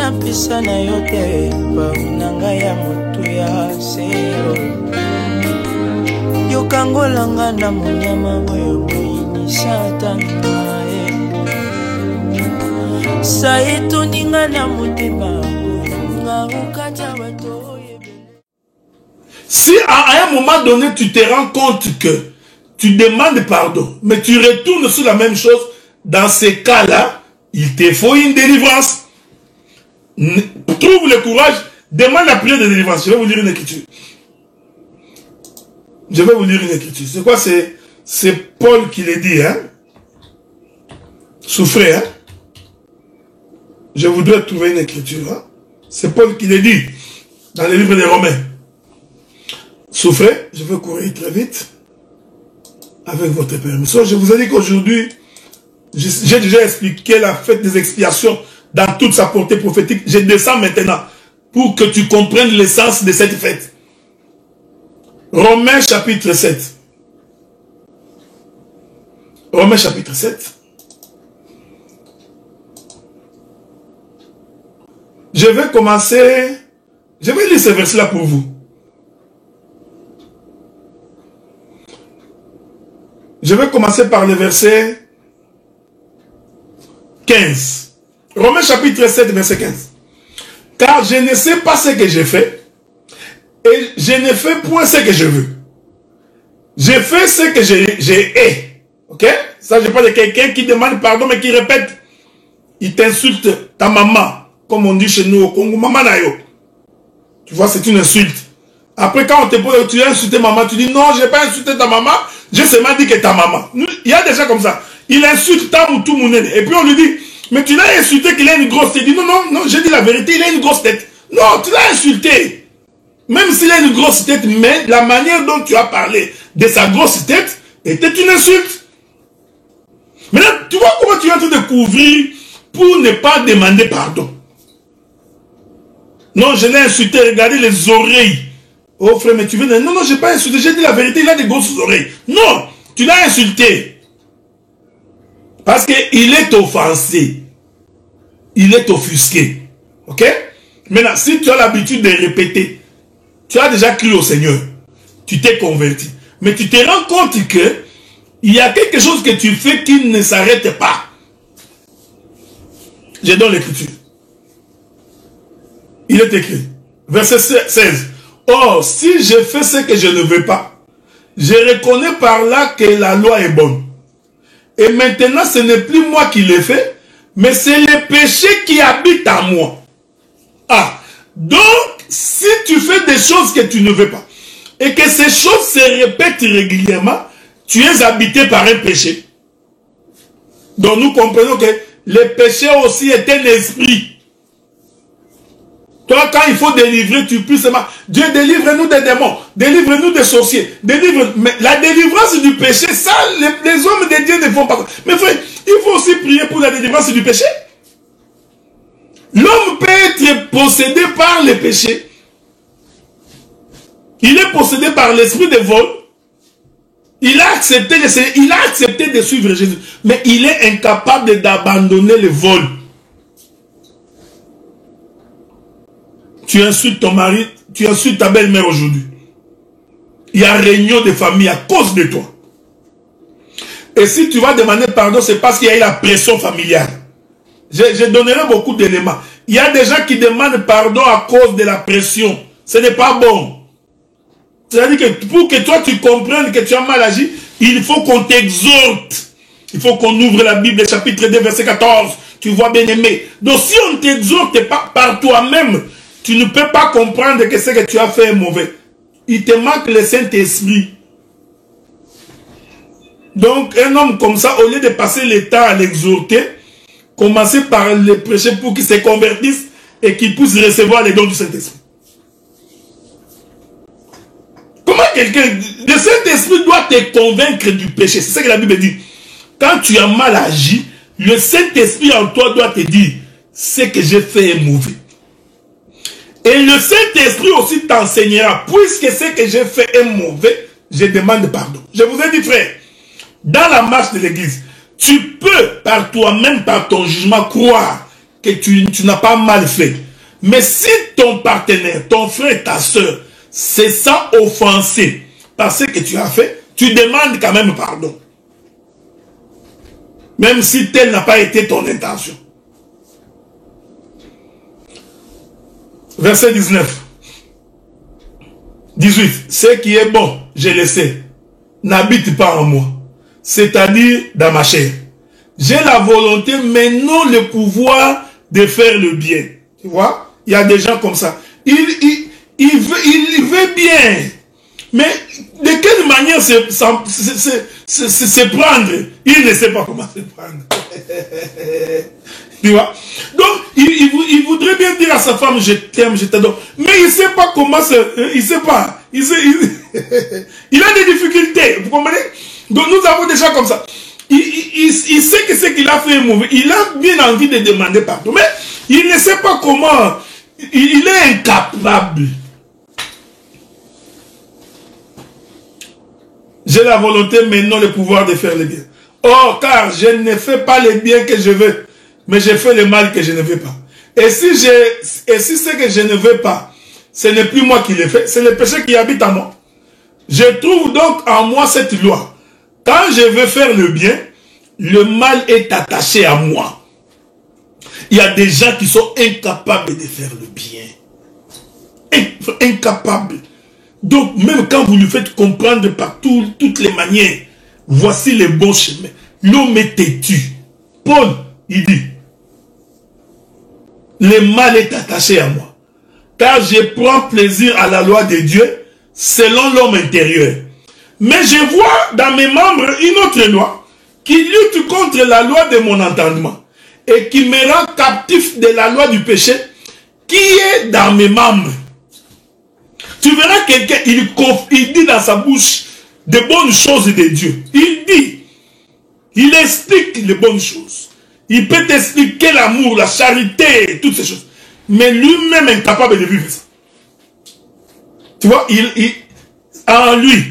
na pisa na yote Paunanga ya motu ya seo Yokangolanga na munyama boyo mwini satana Saito ninga na mutema Nga ukata wato Si à un moment donné tu te rends compte que tu demandes pardon, mais tu retournes sur la même chose, dans ces cas-là, il te faut une délivrance. Trouve le courage, demande la prière de délivrance. Je vais vous lire une écriture. Je vais vous lire une écriture. C'est quoi? C'est Paul qui le dit, hein? Souffrez, hein? Je voudrais trouver une écriture, hein? C'est Paul qui le dit, dans le livre des Romains. Souffrez, je vais courir très vite, avec votre permission. Je vous ai dit qu'aujourd'hui, j'ai déjà expliqué la fête des expiations dans toute sa portée prophétique. Je descends maintenant pour que tu comprennes l'essence de cette fête. Romains chapitre 7. Romains chapitre 7. Je vais commencer, je vais lire ce verset-là pour vous. Je vais commencer par le verset 15. Romains chapitre 7, verset 15. Car je ne sais pas ce que j'ai fait, et je ne fais point ce que je veux. Je fais ce que j'ai hais. Ok? Ça, je parle de quelqu'un qui demande pardon, mais qui répète. Il t'insulte ta maman, comme on dit chez nous au Congo. Maman nayo. Tu vois, c'est une insulte. Après, quand on te pose, tu as insulté maman, tu dis non, je n'ai pas insulté ta maman, j'ai seulement dit que ta maman. Il y a des gens comme ça. Il insulte ta ou tout mon aide. Et puis on lui dit, mais tu l'as insulté qu'il a une grosse tête. Il dit non, non, non, j'ai dit la vérité, il a une grosse tête. Non, tu l'as insulté. Même s'il a une grosse tête, mais la manière dont tu as parlé de sa grosse tête était une insulte. Maintenant, tu vois comment tu es en train de couvrir pour ne pas demander pardon. Non, je l'ai insulté, regardez les oreilles. Oh frère, mais tu veux dire, non, non, je n'ai pas insulté, j'ai dit la vérité, il a des grosses oreilles. Non, tu l'as insulté. Parce qu'il est offensé. Il est offusqué. Ok? Maintenant, si tu as l'habitude de répéter, tu as déjà cru au Seigneur. Tu t'es converti. Mais tu te rends compte que il y a quelque chose que tu fais qui ne s'arrête pas. Je donne l'écriture. Il est écrit. Verset 16. Or, si je fais ce que je ne veux pas, je reconnais par là que la loi est bonne. Et maintenant, ce n'est plus moi qui le fais, mais c'est le péché qui habite en moi. Ah, donc, si tu fais des choses que tu ne veux pas, et que ces choses se répètent régulièrement, tu es habité par un péché. Donc, nous comprenons que le péché aussi est un esprit. Toi, quand il faut délivrer, tu puisses seulement. Dieu, délivre-nous des démons, délivre-nous des sorciers, délivre. Mais la délivrance du péché, ça, les hommes de Dieu ne font pas. Mais frère, il faut aussi prier pour la délivrance du péché. L'homme peut être possédé par le péché. Il est possédé par l'esprit de vol. Il a accepté de suivre Jésus. Mais il est incapable d'abandonner le vol. Tu insultes ton mari, tu insultes ta belle-mère aujourd'hui. Il y a réunion de famille à cause de toi. Et si tu vas demander pardon, c'est parce qu'il y a eu la pression familiale. Je donnerai beaucoup d'éléments. Il y a des gens qui demandent pardon à cause de la pression. Ce n'est pas bon. C'est-à-dire que pour que toi tu comprennes que tu as mal agi, il faut qu'on t'exhorte. Il faut qu'on ouvre la Bible, chapitre 2, verset 14. Tu vois, bien aimé. Donc si on ne t'exhorte pas par toi-même, tu ne peux pas comprendre que ce que tu as fait est mauvais. Il te manque le Saint-Esprit. Donc, un homme comme ça, au lieu de passer le temps à l'exhorter, commencez par le prêcher pour qu'il se convertisse et qu'il puisse recevoir les dons du Saint-Esprit. Comment quelqu'un... Le Saint-Esprit doit te convaincre du péché. C'est ce que la Bible dit. Quand tu as mal agi, le Saint-Esprit en toi doit te dire, ce que j'ai fait est mauvais. Et le Saint-Esprit aussi t'enseignera, puisque ce que j'ai fait est mauvais, je demande pardon. Je vous ai dit, frère, dans la marche de l'église, tu peux par toi-même, par ton jugement, croire que tu n'as pas mal fait. Mais si ton partenaire, ton frère, ta soeur, se sent offensé par ce que tu as fait, tu demandes quand même pardon. Même si tel n'a pas été ton intention. Verset 19. 18. Ce qui est bon, je le sais, n'habite pas en moi. C'est-à-dire dans ma chair. J'ai la volonté, mais non le pouvoir de faire le bien. Tu vois? Il y a des gens comme ça. Il veut bien. Mais de quelle manière se prendre? Il ne sait pas comment se prendre. Tu vois? Donc, il voudrait bien dire à sa femme, je t'aime, je t'adore. Mais il ne sait pas comment se... Il ne sait pas. Il a des difficultés. Vous comprenez? Donc, nous avons des gens comme ça. Il sait que ce qu'il a fait est mauvais. Il a bien envie de demander pardon. Mais il ne sait pas comment. Il est incapable. J'ai la volonté, mais non le pouvoir de faire le bien. Or, car je ne fais pas le bien que je veux, mais je fais le mal que je ne veux pas. Et si ce que je ne veux pas, ce n'est plus moi qui le fais, c'est le péché qui habite en moi. Je trouve donc en moi cette loi. Quand je veux faire le bien, le mal est attaché à moi. Il y a des gens qui sont incapables de faire le bien. Incapables. Donc, même quand vous lui faites comprendre par toutes les manières, voici les bons chemins. L'homme est têtu. Paul, il dit, le mal est attaché à moi. Car je prends plaisir à la loi de Dieu selon l'homme intérieur. Mais je vois dans mes membres une autre loi qui lutte contre la loi de mon entendement et qui me rend captif de la loi du péché qui est dans mes membres. Tu verras quelqu'un, il dit dans sa bouche de bonnes choses de Dieu. Il dit, il explique les bonnes choses. Il peut t'expliquer l'amour, la charité, toutes ces choses. Mais lui-même est incapable de vivre ça. Tu vois, en lui,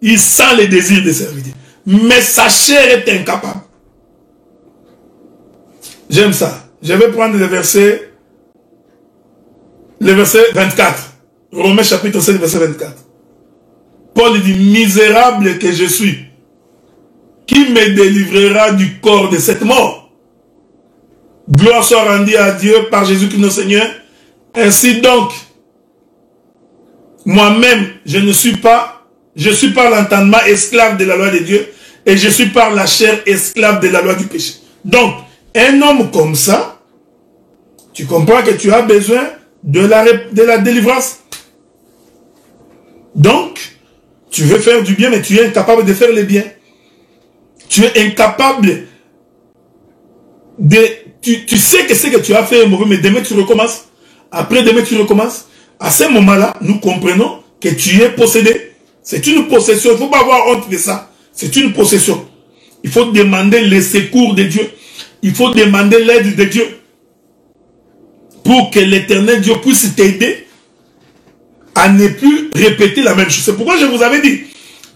il sent les désirs de servir. Mais sa chair est incapable. J'aime ça. Je vais prendre le verset 24. Romains chapitre 7, verset 24. Paul dit, misérable que je suis, qui me délivrera du corps de cette mort? Gloire soit rendue à Dieu par Jésus-Christ notre Seigneur. Ainsi donc, moi-même, je suis par l'entendement esclave de la loi de Dieu, et je suis par la chair esclave de la loi du péché. Donc, un homme comme ça, tu comprends que tu as besoin de la délivrance. Donc, tu veux faire du bien, mais tu es incapable de faire le bien. Tu es incapable de... Tu sais que ce que tu as fait est mauvais, mais demain tu recommences. Après demain tu recommences. À ce moment-là, nous comprenons que tu es possédé. C'est une possession. Il ne faut pas avoir honte de ça. C'est une possession. Il faut demander le secours de Dieu. Il faut demander l'aide de Dieu. Pour que l'Éternel Dieu puisse t'aider à ne plus répéter la même chose. C'est pourquoi je vous avais dit.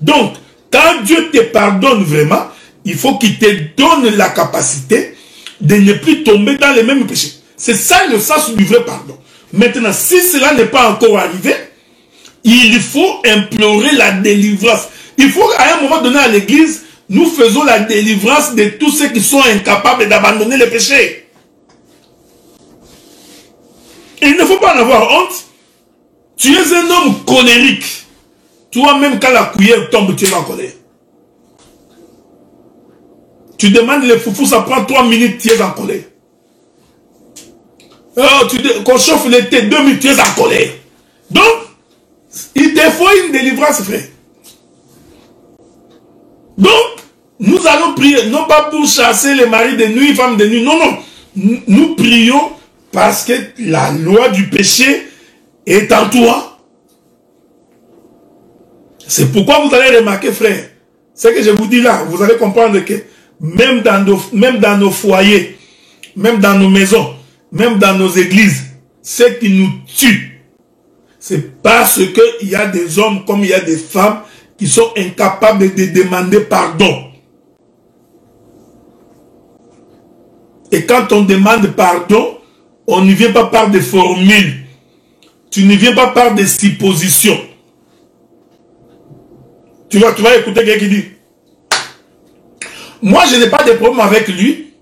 Donc, quand Dieu te pardonne vraiment, il faut qu'il te donne la capacité de ne plus tomber dans les mêmes péchés. C'est ça le sens du vrai pardon. Maintenant, si cela n'est pas encore arrivé, il faut implorer la délivrance. Il faut à un moment donné à l'église, nous faisons la délivrance de tous ceux qui sont incapables d'abandonner le péché. Il ne faut pas en avoir honte. Tu es un homme colérique. Toi-même, quand la cuillère tombe, tu es en colère. Tu demandes les foufous, ça prend 3 minutes, tu es en colère. Qu'on chauffe l'été, 2 minutes, tu es en colère. Donc, il te faut une délivrance, frère. Donc, nous allons prier, non pas pour chasser les maris de nuit, femmes de nuit, non, non. Nous prions parce que la loi du péché est en toi. C'est pourquoi vous allez remarquer, frère, ce que je vous dis là, vous allez comprendre que même dans nos foyers, même dans nos maisons, même dans nos églises, ce qui nous tue, c'est parce qu'il y a des hommes comme il y a des femmes qui sont incapables de demander pardon. Et quand on demande pardon, on ne vient pas par des formules. Tu ne viens pas par des suppositions. Tu vas écouter quelqu'un qui dit, moi je n'ai pas de problème avec lui.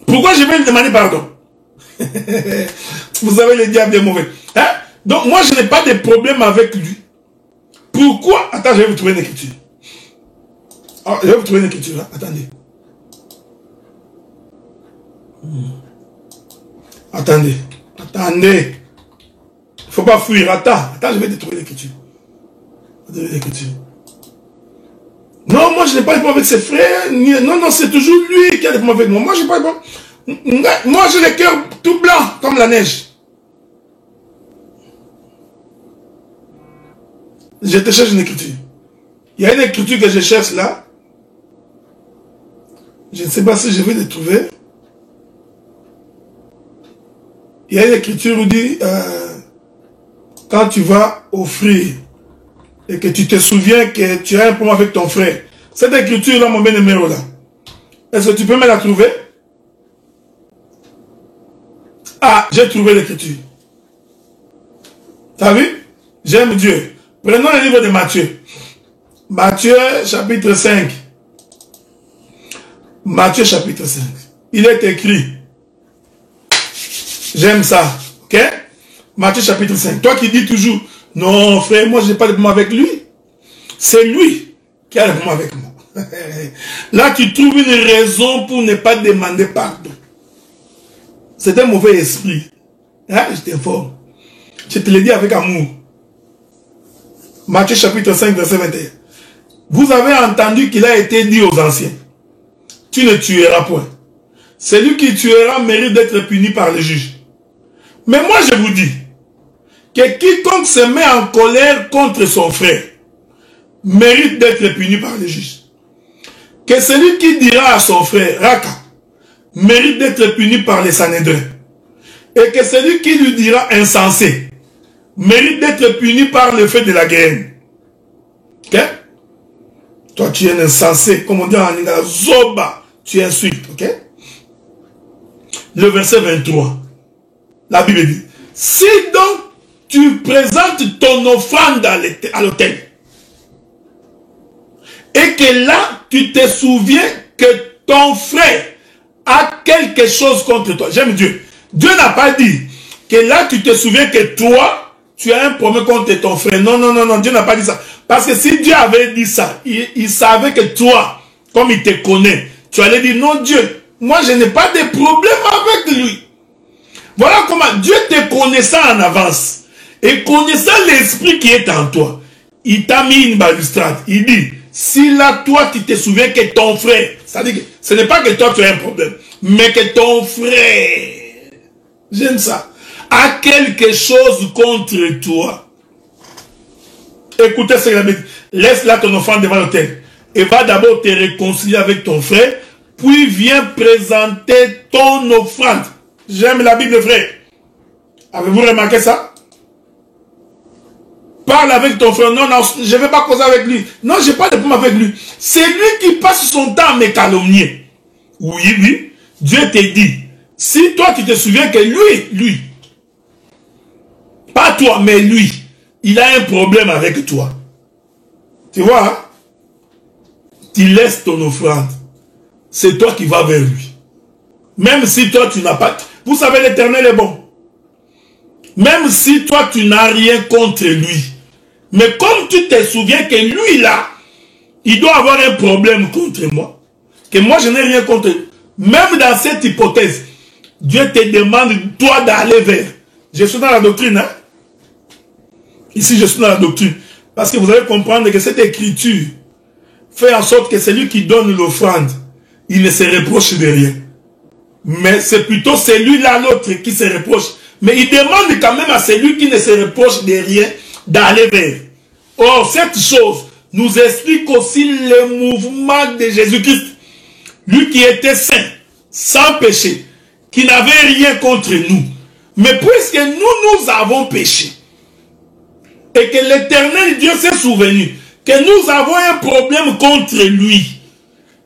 Pourquoi je vais lui demander pardon? Vous savez, le diable est mauvais. Hein? Donc moi je n'ai pas de problème avec lui. Pourquoi? Attends, je vais vous trouver une écriture. Ah, je vais vous trouver une écriture là. Attendez. Attendez. Attendez. Il ne faut pas fuir. Attends, je vais te trouver l'écriture. Non, moi je n'ai pas de problème avec ses frères. Non, c'est toujours lui qui a des problèmes avec moi. Moi, je n'ai pas de problème. Moi, j'ai le cœur tout blanc, comme la neige. Je te cherche une écriture. Il y a une écriture que je cherche là. Je ne sais pas si je vais le trouver. Il y a une écriture où dit, quand tu vas offrir et que tu te souviens que tu as un problème avec ton frère. Cette écriture-là, mon bien-aimé, là. Est-ce que tu peux me la trouver? Ah, j'ai trouvé l'écriture. T'as vu? J'aime Dieu. Prenons le livre de Matthieu. Matthieu, chapitre 5. Matthieu, chapitre 5. Il est écrit. J'aime ça. Ok? Matthieu, chapitre 5. Toi qui dis toujours, non, frère, moi, je n'ai pas de problème avec lui. C'est lui qui a le problème avec moi. Là, tu trouves une raison pour ne pas demander pardon. C'est un mauvais esprit. Hein? Je t'informe. Je te le dis avec amour. Matthieu chapitre 5, verset 21. Vous avez entendu qu'il a été dit aux anciens, tu ne tueras point. Celui qui tuera mérite d'être puni par le juge. Mais moi je vous dis, que quiconque se met en colère contre son frère, mérite d'être puni par le juge. Que celui qui dira à son frère, Raka, mérite d'être puni par les Sanhédrins. Et que celui qui lui dira insensé, mérite d'être puni par le feu de la guerre. Ok? Toi, tu es un insensé, comme on dit en lingala, Zoba, tu insultes. Ok? Le verset 23. La Bible dit, si donc tu présentes ton offrande à l'autel, et que là, tu te souviens que ton frère a quelque chose contre toi. J'aime Dieu. Dieu n'a pas dit que là, tu te souviens que toi, tu as un problème contre ton frère. Non, non, non, non, Dieu n'a pas dit ça. Parce que si Dieu avait dit ça, il savait que toi, comme il te connaît, tu allais dire, non Dieu, moi je n'ai pas de problème avec lui. Voilà comment Dieu te connaissant en avance, et connaissant l'esprit qui est en toi, il t'a mis une balustrade. Il dit, si là, toi, tu te souviens que ton frère, c'est-à-dire que ce n'est pas que toi tu as un problème, mais que ton frère, j'aime ça, a quelque chose contre toi. Écoutez ce qu'il a dit. Laisse là ton enfant devant l'autel et va d'abord te réconcilier avec ton frère, puis viens présenter ton offrande. J'aime la Bible, frère. Avez-vous remarqué ça? Parle avec ton frère. Non, non, je ne vais pas causer avec lui. Non, je n'ai pas de problème avec lui. C'est lui qui passe son temps à me calomnier. Oui, oui. Dieu te dit, si toi tu te souviens que lui, pas toi, mais lui, il a un problème avec toi. Tu vois, hein? Tu laisses ton offrande. C'est toi qui vas vers lui. Même si toi tu n'as pas... Vous savez, l'Éternel est bon. Même si toi tu n'as rien contre lui. Mais comme tu te souviens que lui là, il doit avoir un problème contre moi. Que moi je n'ai rien contre lui. Même dans cette hypothèse, Dieu te demande toi d'aller vers. Je suis dans la doctrine. Hein? Ici je suis dans la doctrine. Parce que vous allez comprendre que cette écriture fait en sorte que celui qui donne l'offrande, il ne se reproche de rien. Mais c'est plutôt celui-là, l'autre, qui se reproche. Mais il demande quand même à celui qui ne se reproche de rien d'aller vers. Or, cette chose nous explique aussi le mouvement de Jésus-Christ. Lui qui était saint, sans péché, qui n'avait rien contre nous. Mais puisque nous avons péché, et que l'Éternel Dieu s'est souvenu que nous avons un problème contre lui,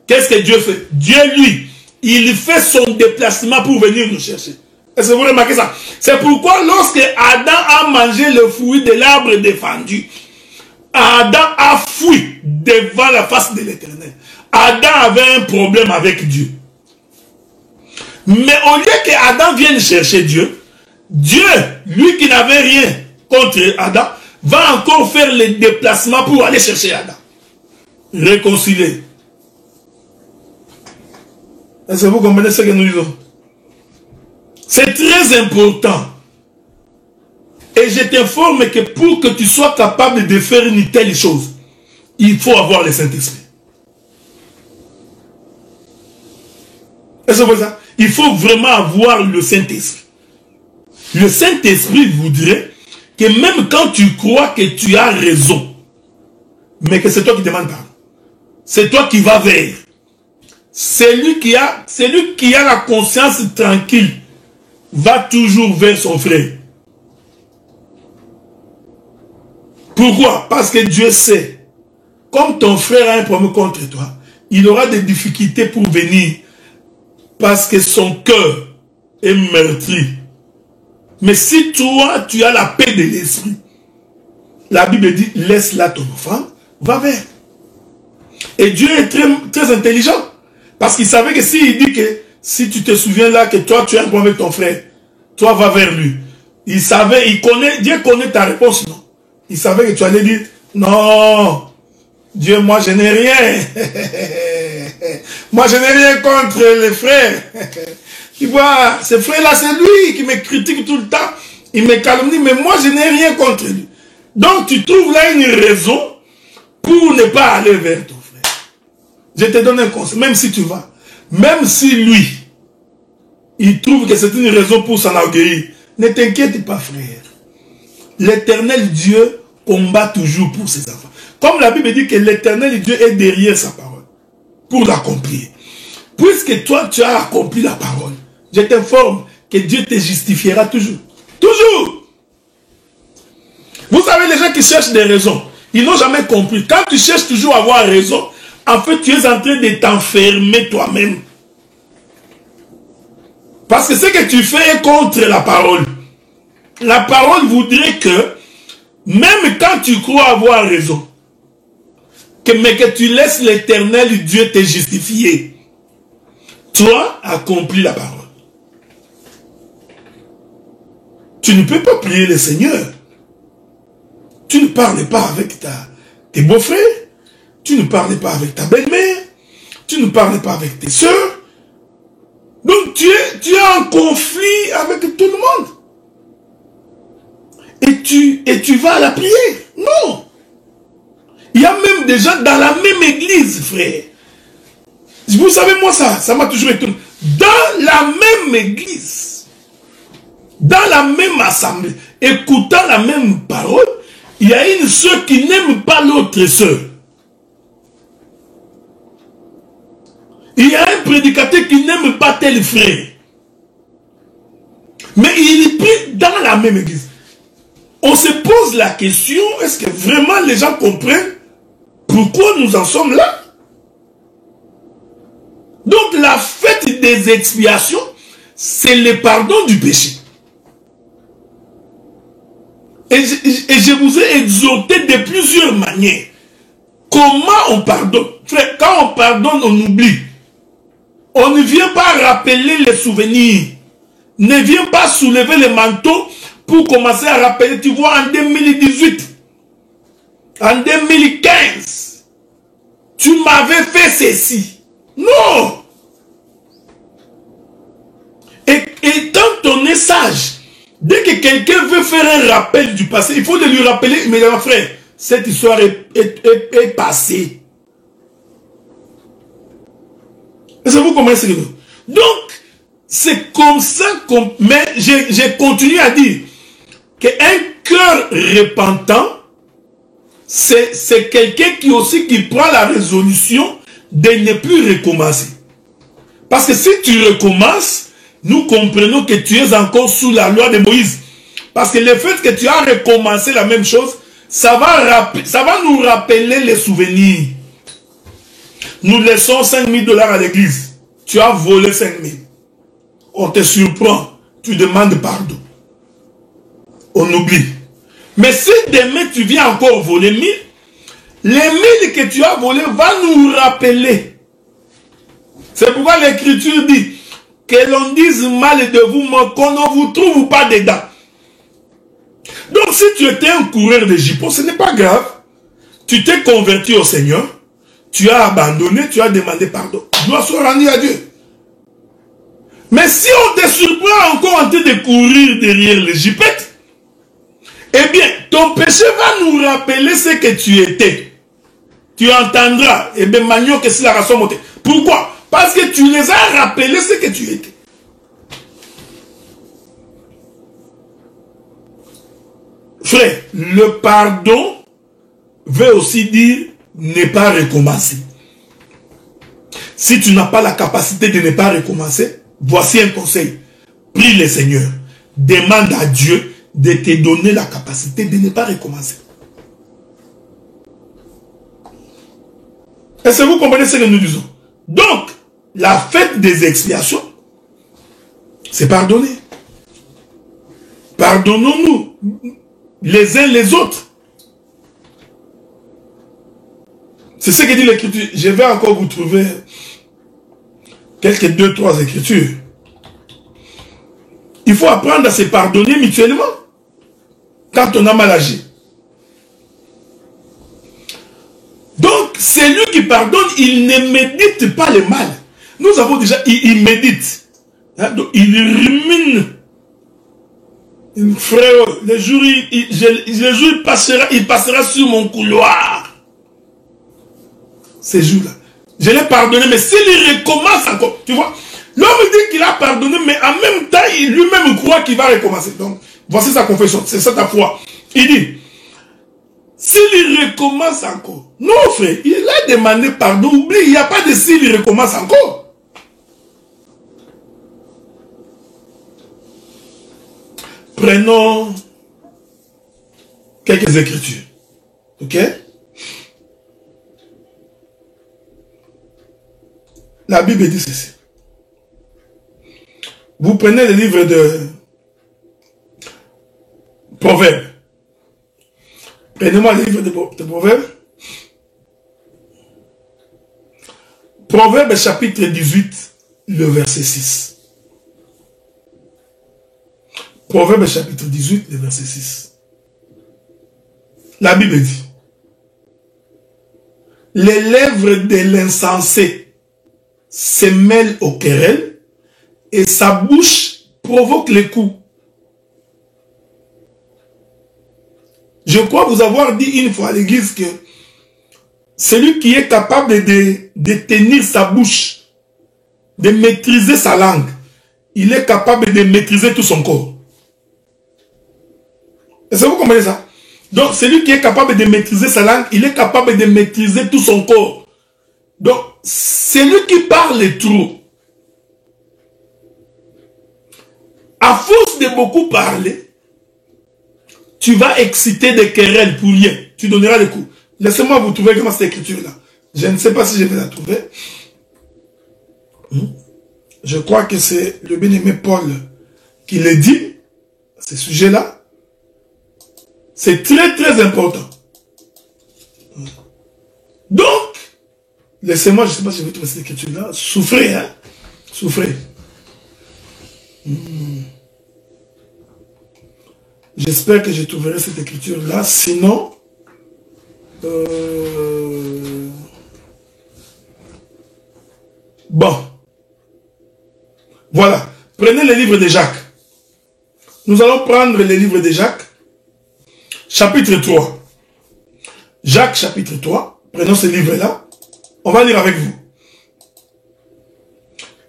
qu'est-ce que Dieu fait? Dieu, lui, il fait son déplacement pour venir nous chercher. Est-ce que vous remarquez ça? C'est pourquoi lorsque Adam a mangé le fruit de l'arbre défendu, Adam a fui devant la face de l'Éternel. Adam avait un problème avec Dieu. Mais au lieu que Adam vienne chercher Dieu, Dieu, lui qui n'avait rien contre Adam, va encore faire le déplacement pour aller chercher Adam. Réconcilier. Est-ce que vous comprenez ce que nous disons? C'est très important. Et je t'informe que pour que tu sois capable de faire une telle chose, il faut avoir le Saint-Esprit. Est-ce que vous voyez ça? Il faut vraiment avoir le Saint-Esprit. Le Saint-Esprit voudrait que même quand tu crois que tu as raison, mais que c'est toi qui demandes pardon, c'est toi qui vas vers. Celui qui a la conscience tranquille va toujours vers son frère. Pourquoi? Parce que Dieu sait, comme ton frère a un problème contre toi, il aura des difficultés pour venir parce que son cœur est meurtri. Mais si toi, tu as la paix de l'esprit, la Bible dit, laisse là ton enfant, va vers. Et Dieu est très, très intelligent. Parce qu'il savait que s'il dit que, si tu te souviens là que toi, tu as un problème avec ton frère, toi, va vers lui. Il savait, Dieu connaît ta réponse, non? Il savait que tu allais dire, non, Dieu, moi, je n'ai rien. Moi, je n'ai rien contre les frères. Tu vois, ce frère-là, c'est lui qui me critique tout le temps. Il me calomnie, mais moi, je n'ai rien contre lui. Donc, tu trouves là une raison pour ne pas aller vers ton frère. Je te donne un conseil, même si tu vas. Même si lui, il trouve que c'est une raison pour s'enorgueillir. Ne t'inquiète pas, frère. L'Éternel Dieu combat toujours pour ses enfants. Comme la Bible dit que l'Éternel Dieu est derrière sa parole pour l'accomplir. Puisque toi, tu as accompli la parole, je t'informe que Dieu te justifiera toujours. Toujours. Vous savez, les gens qui cherchent des raisons, ils n'ont jamais compris. Quand tu cherches toujours à avoir raison, en fait, tu es en train de t'enfermer toi-même. Parce que ce que tu fais est contre la parole. La parole voudrait que, même quand tu crois avoir raison, mais que tu laisses l'Éternel Dieu te justifier, toi, accomplis la parole. Tu ne peux pas prier le Seigneur. Tu ne parles pas avec tes beaux-frères. Tu ne parles pas avec ta belle-mère. Tu ne parles pas avec tes soeurs. Donc tu es en conflit avec tout le monde. Et tu vas à la prière. Non. Il y a même des gens dans la même église, frère. Vous savez, moi, ça m'a toujours étonné. Dans la même église, dans la même assemblée, écoutant la même parole, il y a une sœur qui n'aime pas l'autre sœur. Il y a un prédicateur qui n'aime pas tel frère. Mais il prie dans la même église. On se pose la question, est-ce que vraiment les gens comprennent pourquoi nous en sommes là? Donc la fête des expiations, c'est le pardon du péché. Et je vous ai exhorté de plusieurs manières. Comment on pardonne? Frère, quand on pardonne, on oublie. On ne vient pas rappeler les souvenirs. Ne vient pas soulever le manteau pour commencer à rappeler. Tu vois, en 2018, en 2015, tu m'avais fait ceci. Non. Et quand on est sage, dès que quelqu'un veut faire un rappel du passé, il faut de lui rappeler, mais mon frère, cette histoire est passée. Est-ce que vous comprenez ce que je veux dire? Donc, c'est comme ça qu'on... Mais j'ai continué à dire qu'un cœur repentant, c'est quelqu'un qui prend la résolution de ne plus recommencer. Parce que si tu recommences, nous comprenons que tu es encore sous la loi de Moïse. Parce que le fait que tu as recommencé la même chose, ça va nous rappeler les souvenirs. Nous laissons $5 000 à l'église. tu as volé 5 000. On te surprend, tu demandes pardon. On oublie. Mais si demain tu viens encore voler 1000, les 1000 que tu as volés va nous rappeler. C'est pourquoi l'écriture dit que l'on dise mal de vous, mais qu'on ne vous trouve pas dedans. Donc si tu étais un coureur de jupons, ce n'est pas grave. Tu t'es converti au Seigneur, tu as abandonné, tu as demandé pardon. Gloire soit rendue à Dieu. Mais si on te surprend encore en train de courir derrière les jipettes, eh bien, ton péché va nous rappeler ce que tu étais. Tu entendras, eh bien, Magnon, que c'est la raison montée. Pourquoi? Parce que tu les as rappelés ce que tu étais. Frère, le pardon veut aussi dire ne pas recommencer. Si tu n'as pas la capacité de ne pas recommencer, voici un conseil. Prie le Seigneur. Demande à Dieu de te donner la capacité de ne pas recommencer. Est-ce que vous comprenez ce que nous disons? Donc, la fête des expiations, c'est pardonner. Pardonnons-nous les uns les autres. C'est ce que dit l'écriture. Je vais encore vous trouver quelques 2-3 écritures. Il faut apprendre à se pardonner mutuellement quand on a mal agi. Donc, celui qui pardonne, il ne médite pas le mal. Nous avons déjà, il médite. Hein, donc il rumine. Frère, le jour il passera sur mon couloir. Ces jours-là. Je l'ai pardonné, mais s'il recommence encore, tu vois, l'homme dit qu'il a pardonné, mais en même temps, il lui-même croit qu'il va recommencer. Donc, voici sa confession, c'est ça ta foi. Il dit, s'il recommence encore, non frère, il a demandé pardon, oublie, il n'y a pas de s'il recommence encore. Prenons quelques écritures. Ok? La Bible dit ceci. Vous prenez le livre de Proverbes. Prenez-moi le livre de Proverbes. Proverbes chapitre 18, le verset 6. Proverbes chapitre 18, le verset 6. La Bible dit, les lèvres de l'insensé se mêlent aux querelles et sa bouche provoque les coups. Je crois vous avoir dit une fois à l'église que celui qui est capable de tenir sa bouche, de maîtriser sa langue, il est capable de maîtriser tout son corps. Est-ce que vous comprenez ça? Donc, celui qui est capable de maîtriser sa langue, il est capable de maîtriser tout son corps. Donc, celui qui parle trop, à force de beaucoup parler, tu vas exciter des querelles pour rien. Tu donneras des coups. Laissez-moi vous trouver comment cette écriture-là. Je ne sais pas si je vais la trouver. Je crois que c'est le bien-aimé Paul qui le dit, ce sujet-là. C'est très très important. Donc, laissez-moi, je ne sais pas si je vais trouver cette écriture-là. Souffrez, hein. Souffrez. J'espère que je trouverai cette écriture-là. Sinon, bon. Voilà. Prenez le livre de Jacques. Nous allons prendre le livre de Jacques. Chapitre 3. Jacques, chapitre 3. Prenons ce livre-là. On va lire avec vous.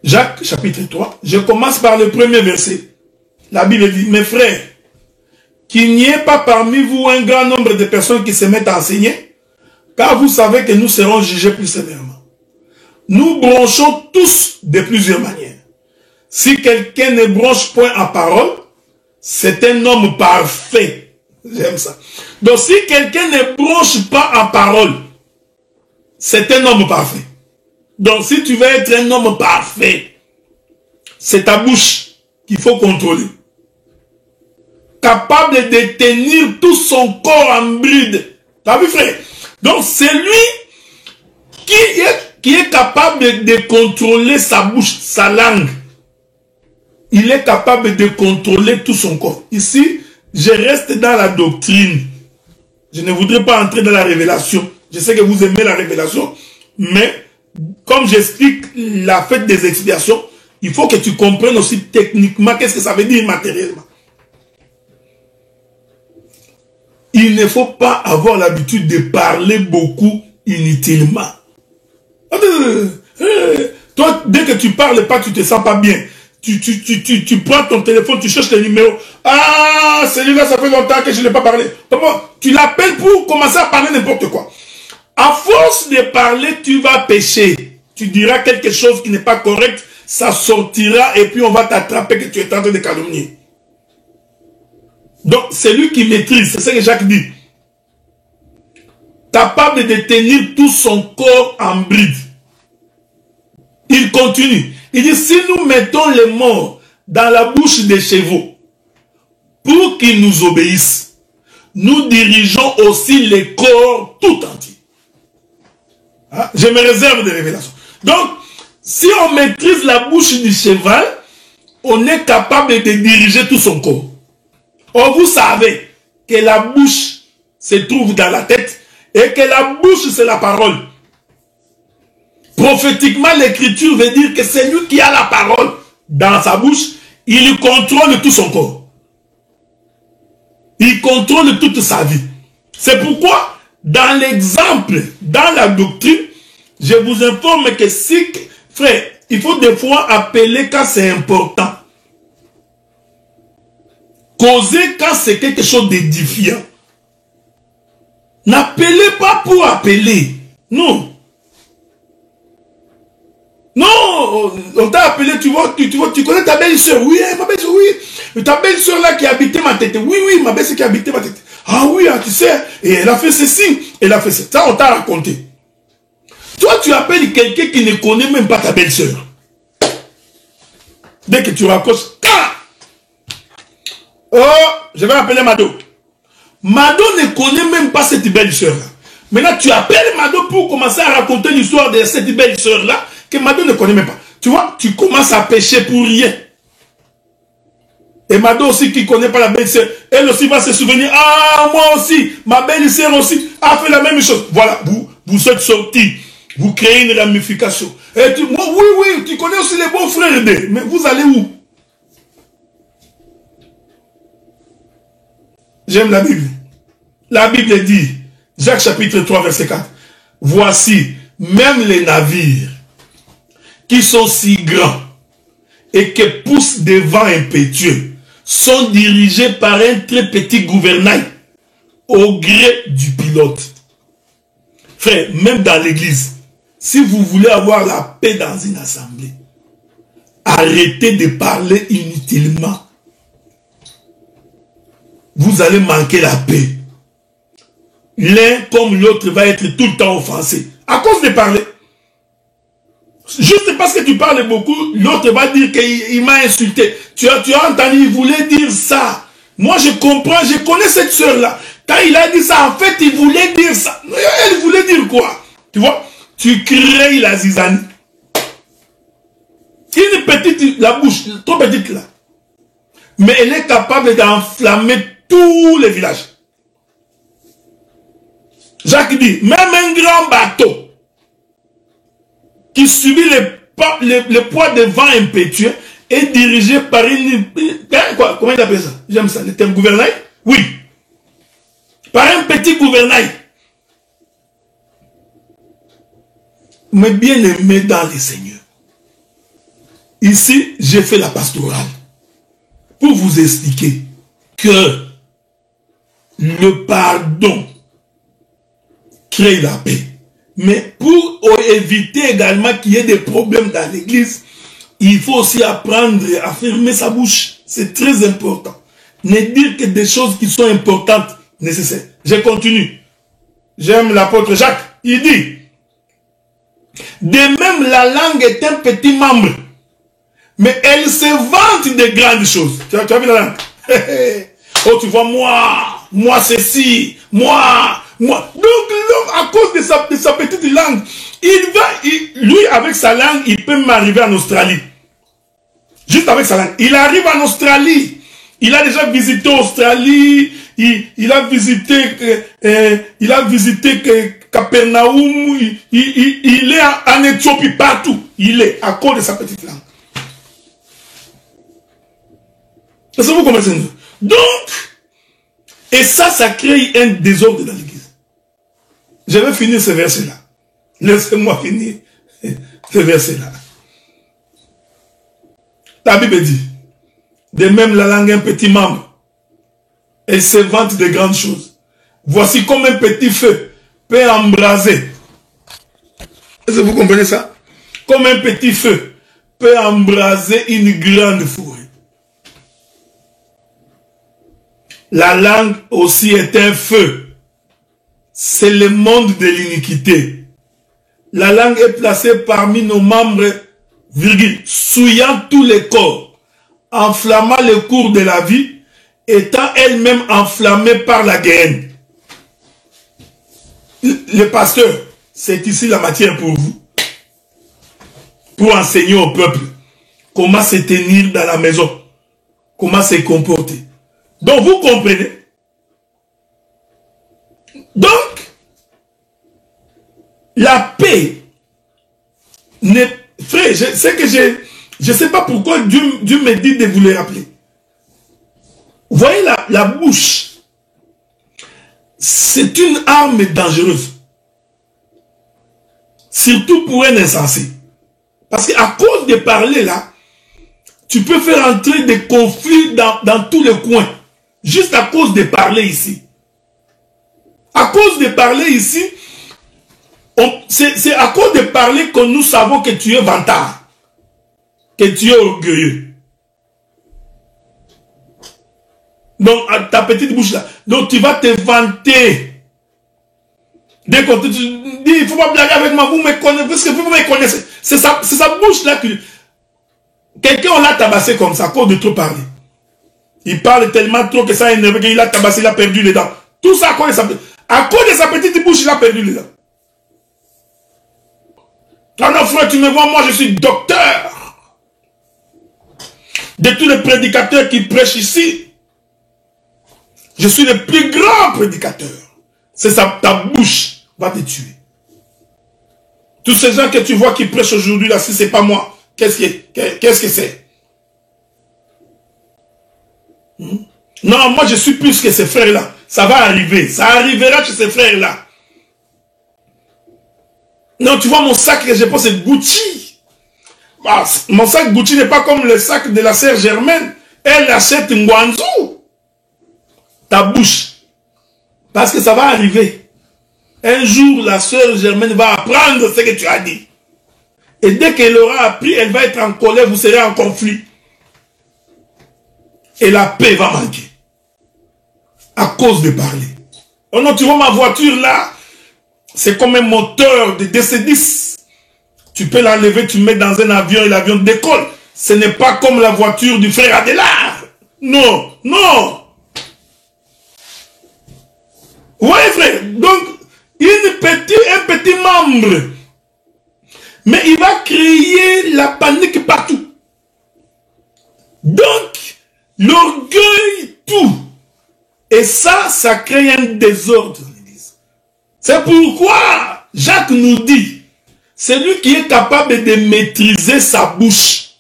Jacques, chapitre 3. Je commence par le premier verset. La Bible dit, mes frères, qu'il n'y ait pas parmi vous un grand nombre de personnes qui se mettent à enseigner, car vous savez que nous serons jugés plus sévèrement. Nous bronchons tous de plusieurs manières. Si quelqu'un ne bronche point en parole, c'est un homme parfait. J'aime ça. Donc si quelqu'un ne bronche pas en parole, c'est un homme parfait. Donc si tu veux être un homme parfait, c'est ta bouche qu'il faut contrôler. Capable de tenir tout son corps en bride. T'as vu, frère? Donc c'est lui qui est capable de contrôler sa bouche, sa langue. Il est capable de contrôler tout son corps. Ici, je reste dans la doctrine. Je ne voudrais pas entrer dans la révélation. Je sais que vous aimez la révélation, mais comme j'explique la fête des expiations, il faut que tu comprennes aussi techniquement qu'est-ce que ça veut dire matériellement. Il ne faut pas avoir l'habitude de parler beaucoup inutilement. Toi, dès que tu parles pas, tu te sens pas bien. Tu prends ton téléphone, tu cherches le numéro. Ah, celui-là, ça fait longtemps que je n'ai pas parlé. Tu l'appelles pour commencer à parler n'importe quoi. À force de parler, tu vas pécher. Tu diras quelque chose qui n'est pas correct, ça sortira et puis on va t'attraper que tu es en train de calomnier. Donc, c'est lui qui maîtrise, c'est ce que Jacques dit. Capable de tenir tout son corps en bride. Il continue. Il dit, si nous mettons les morts dans la bouche des chevaux pour qu'ils nous obéissent, nous dirigeons aussi les corps tout entiers. Hein? Je me réserve des révélations. Donc, si on maîtrise la bouche du cheval, on est capable de diriger tout son corps. Or, vous savez que la bouche se trouve dans la tête et que la bouche, c'est la parole. Prophétiquement, l'écriture veut dire que c'est lui qui a la parole dans sa bouche, il contrôle tout son corps. Il contrôle toute sa vie. C'est pourquoi, dans l'exemple, dans la doctrine, je vous informe que si, frère, il faut des fois appeler quand c'est important. Causer quand c'est quelque chose d'édifiant. N'appelez pas pour appeler. Non. Non, on t'a appelé, tu vois, tu connais ta belle-sœur. Oui, ma belle-sœur, oui. Ta belle-sœur là qui habitait ma tête. Oui, oui, ma belle-sœur qui habitait ma tête. Ah oui, ah, tu sais, et elle a fait ceci, elle a fait ça. Ça, on t'a raconté. Toi, tu appelles quelqu'un qui ne connaît même pas ta belle-sœur. Dès que tu raccroches, oh, je vais appeler Mado. Mado ne connaît même pas cette belle-sœur-là. Maintenant, tu appelles Mado pour commencer à raconter l'histoire de cette belle-sœur-là que Mado ne connaît même pas. Tu vois, tu commences à pécher pour rien. Et Mado aussi qui ne connaît pas la belle-sœur, elle aussi va se souvenir, ah, moi aussi, ma belle-sœur aussi a fait la même chose. Voilà, vous êtes sortis, vous créez une ramification. Et tu, moi, oui, oui, tu connais aussi les bons frères d'eux, mais vous allez où? J'aime la Bible. La Bible dit, Jacques chapitre 3, verset 4, voici, même les navires qui sont si grands et que poussent des vents impétueux sont dirigés par un très petit gouvernail au gré du pilote. Frère, même dans l'église, si vous voulez avoir la paix dans une assemblée, arrêtez de parler inutilement. Vous allez manquer la paix. L'un comme l'autre va être tout le temps offensé à cause de parler. Juste parce que tu parles beaucoup, l'autre va dire qu'il m'a insulté. Tu as entendu, il voulait dire ça. Moi je comprends, je connais cette soeur-là. Quand il a dit ça, en fait, il voulait dire ça. Elle voulait dire quoi? Tu vois? Tu crées la zizanie. Une petite, la bouche, trop petite là. Mais elle est capable d'enflammer tous les villages. Jacques dit, même un grand bateau qui subit le poids des vents impétueux est dirigé par une... Quoi, comment il appelle ça? J'aime ça. C'est un gouvernail? Oui. Par un petit gouvernail. Mais bien aimé dans les seigneurs. Ici, j'ai fait la pastorale pour vous expliquer que le pardon crée la paix. Mais pour éviter également qu'il y ait des problèmes dans l'église, il faut aussi apprendre à fermer sa bouche. C'est très important. Ne dire que des choses qui sont importantes, nécessaires. Je continue. J'aime l'apôtre Jacques. Il dit, De même, la langue est un petit membre. Mais elle se vante de grandes choses. Tu as vu la langue? Oh, tu vois, moi ceci, moi. Donc, l'homme, à cause de sa petite langue, lui, avec sa langue, il peut m'arriver en Australie. Juste avec sa langue. Il arrive en Australie. Il a déjà visité l'Australie. Il a visité Capernaum. Il est en Éthiopie, partout. Il est à cause de sa petite langue. Est-ce que vous comprenez? Donc, et ça crée un désordre dans l'église. Je vais finir ce verset-là. Laissez-moi finir ce verset-là. La Bible dit, de même la langue est un petit membre. Elle se vante de grandes choses. Voici comme un petit feu peut embraser. Est-ce que vous comprenez ça? Comme un petit feu peut embraser une grande forêt. La langue aussi est un feu. C'est le monde de l'iniquité. La langue est placée parmi nos membres, souillant tous les corps, enflammant le cours de la vie, étant elle-même enflammée par la guerre. Le pasteur, c'est ici la matière pour vous. Pour enseigner au peuple comment se tenir dans la maison, comment se comporter. Donc vous comprenez. Donc, la paix, frère, je ne sais pas pourquoi Dieu me dit de vous le rappeler. Vous voyez la bouche, c'est une arme dangereuse. Surtout pour un insensé. Parce qu'à cause de parler là, tu peux faire entrer des conflits dans tous les coins. Juste à cause de parler ici. À cause de parler ici, c'est à cause de parler que nous savons que tu es vantard. Que tu es orgueilleux. Donc, à ta petite bouche là. Donc, tu vas te vanter. Dès que tu dis, il ne faut pas blaguer avec moi, vous me connaissez, parce que vous me connaissez. C'est sa bouche là que... Quelqu'un, on l'a tabassé comme ça, à cause de trop parler. Il parle tellement trop que ça a énervé qu'il a tabassé, il a perdu les dents. Tout ça à cause de sa petite bouche, il a perdu les dents. Ah non, frère, tu me vois, moi je suis docteur. De tous les prédicateurs qui prêchent ici, je suis le plus grand prédicateur. C'est ça, ta bouche va te tuer. Tous ces gens que tu vois qui prêchent aujourd'hui là, si c'est pas moi, qu'est-ce que c'est? Non, moi je suis plus que ces frères-là. Ça va arriver. Ça arrivera chez ces frères-là. Non, tu vois mon sac que je pense c'est Gucci. Ah, mon sac Gucci n'est pas comme le sac de la sœur Germaine. Elle achète Ngwanzou. Ta bouche. Parce que ça va arriver. Un jour, la sœur Germaine va apprendre ce que tu as dit. Et dès qu'elle aura appris, elle va être en colère, vous serez en conflit. Et la paix va manquer. À cause de parler. Oh non, tu vois ma voiture là, c'est comme un moteur de DC-10. Tu peux l'enlever, tu mets dans un avion et l'avion décolle. Ce n'est pas comme la voiture du frère Adélard. Non, non. Oui, frère. Donc, un petit membre. Mais il va créer la panique partout. Donc, l'orgueil, tout. Et ça crée un désordre. C'est pourquoi Jacques nous dit, celui qui est capable de maîtriser sa bouche,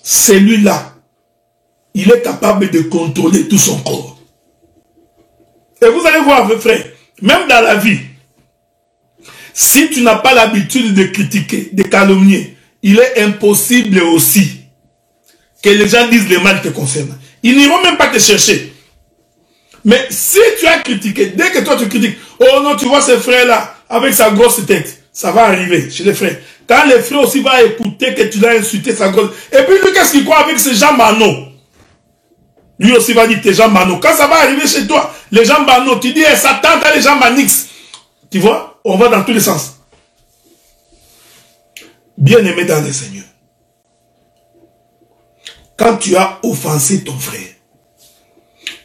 celui-là, il est capable de contrôler tout son corps. Et vous allez voir, mes frères, même dans la vie, si tu n'as pas l'habitude de critiquer, de calomnier, il est impossible aussi que les gens disent le mal te concerne. Ils n'iront même pas te chercher. Mais si tu as critiqué, dès que toi tu critiques, oh non, tu vois ce frère-là, avec sa grosse tête, ça va arriver chez les frères. Quand les frères aussi vont écouter que tu l'as insulté, sa grosse... Et puis lui, qu'est-ce qu'il croit avec ces gens Mano? Lui aussi va dire tes gens Mano. Quand ça va arriver chez toi, les gens Mano, tu dis, eh, Satan, t'as les gens Manix. Tu vois? on va dans tous les sens. Bien-aimé dans le Seigneur, quand tu as offensé ton frère,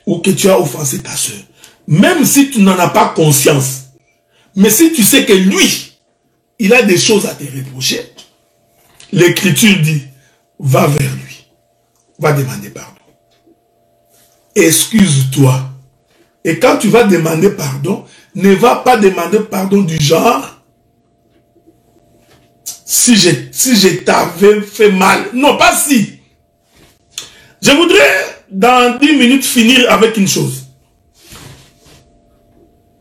ou que tu as offensé ta soeur, même si tu n'en as pas conscience, mais si tu sais que lui, il a des choses à te reprocher, l'Écriture dit, va vers lui, va demander pardon. Excuse-toi. Et quand tu vas demander pardon, ne va pas demander pardon du genre, si je t'avais fait mal. Non, pas si. Je voudrais, dans 10 minutes, finir avec une chose.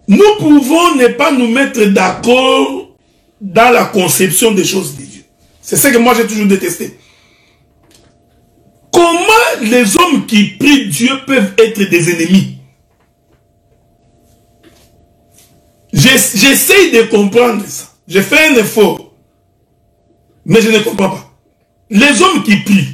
Nous pouvons ne pas nous mettre d'accord dans la conception des choses de Dieu. C'est ce que moi j'ai toujours détesté. Comment les hommes qui prient Dieu peuvent être des ennemis? J'essaye de comprendre ça. J'ai fait un effort. Mais je ne comprends pas. Les hommes qui prient.